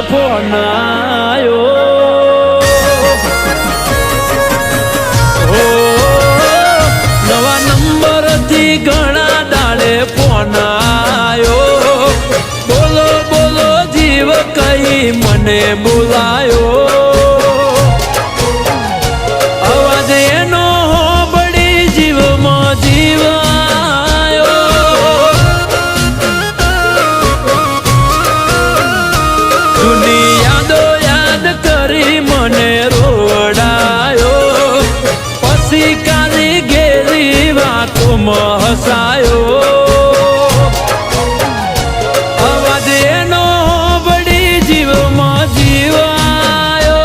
phone આયો નવા number થી ઘણા દાડે ફોન આયો બોલો બોલો જીવ કઈ મને બોલાયો અવાજ એનો બળી જીવમાં જીવાયો જૂની યાદો યાદ કરી મને રોડાયો પછી કાલી ઘેરી વાતોમાં હસાયો અવાજ એનો બળી જીવમાં જીવાયો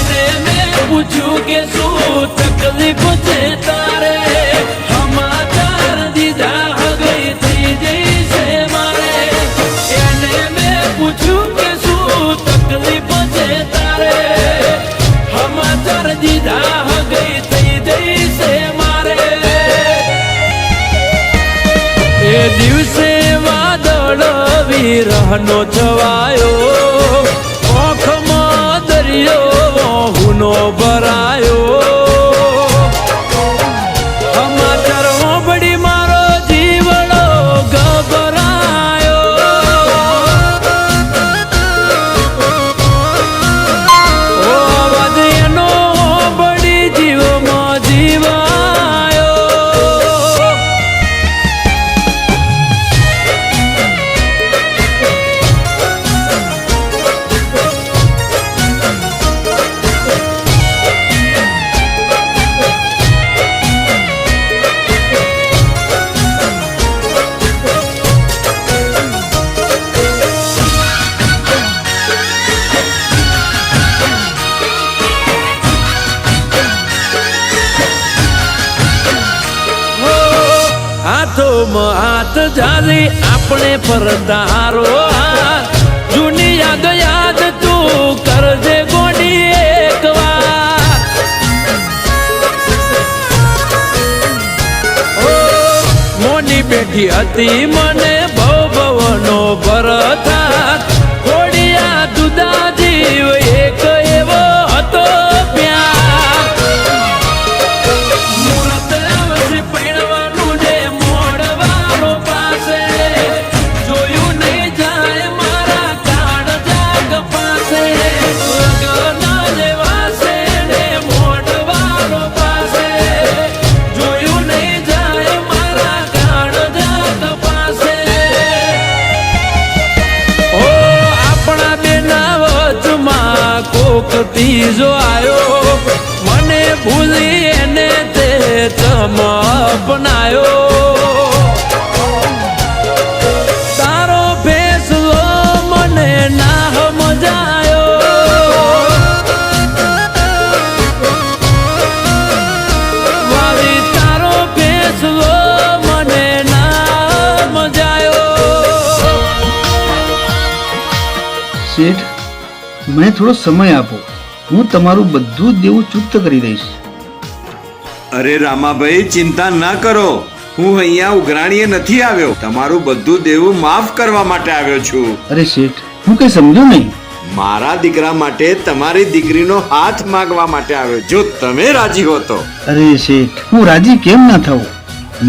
એને મેં પૂછ્યું કે શું તકલીફ છે તારે સમાચાર દીધા હગઈ થઈ જઈ છે મારે એને મેં પૂછ્યું કે શું તકલીફ છે તારે સમાચાર દીધા હગઈ થઈ જઈ છે મારે એ દિવસે વાદળ વિરહનો છવાયો આંખમાં દરિયો હુનો ભરાયો સમાચાર સાંભળી મારો જીવડો ગભરાયો અવાજ એનો સાંભળી જીવમાં જીવાયો હાથોમાં હાથ ઝાલી આપણે ફરતારો જૂની યાદ યાદ તું કરજે ગોડી એક વાર મોની બેઠી હતી મને ભવનો ભરતા ખોડિયા જુદા જીવ એક એવો હતો પ્યાર મુહૂર્ત આવશે પૈણવાનું ને મોડવાનો પાસે જોયું નહીં જાય મારા કાળ જાગ પાસે લગના લેવાશે ને મોડવાનો પાસે જોયું નહીં જાય મારા કાળ જાગ પાસે ઓ આપણા બેના વચમાં કોક ત્રીજો આયો મને ભૂલી એને તે ચમ અપનાયો તારો ફેસલો મને ના સમજાયો વાલી તારો ફેસલો મને ના સમજાયો શેઠ મને થોડો સમય આપો હું તમારું બધું જ દેવું ચૂકત કરી દઈશ અરે રામાભાઈ ચિંતા ના કરો હું અહીંયા ઉઘરાણીએ નથી આવ્યો તમારું બધું દેવું માફ કરવા માટે આવ્યો છું અરે શેઠ હું કઈ સમજો નહીં મારા દીકરા માટે તમારી દીકરીનો હાથ માંગવા માટે આવ્યો જો તમે રાજી હો તો અરે શેઠ હું રાજી કેમ ના થાઉં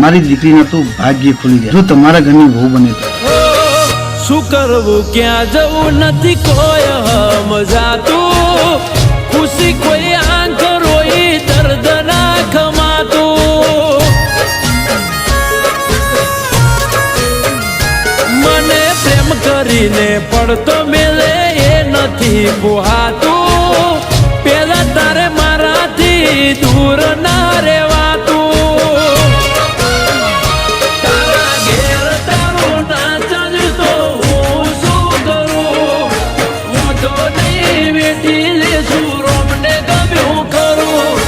મારી દીકરીના તો ભાગ્ય ખુલી જાય જો તમારા ઘરની વહુ બને તો શું કરવું ક્યાં જવું નથી કોઈ સમજાતું ખુશી કોઈ આંખ રોઈ દર્દ ના ખમાતું મને પ્રેમ કરીને પડતો મેલે એ નથી પોહાતું પેલા તારે મારાથી દૂર ના રહેવાતું તારા ઘેર તારું ના ચાલતો હું શું કરું હું તો નહીં બેઠી લેશું રોમને ગમ્યું કરું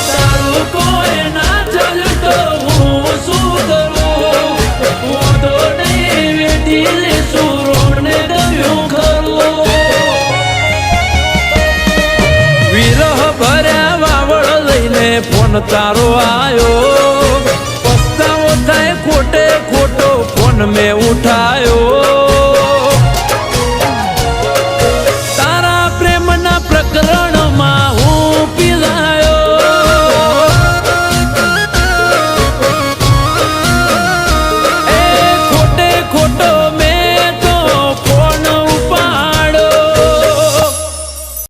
તારું કોઈ ના ચાલતો હું શું કરું હું તો નહીં બેઠી લેશું રોમને ગમ્યું કરું વિરહ ભર્યા વાવળ લઈને ફોન તારો આયો પસ્તાવો થાય ખોટે ઉઠાયો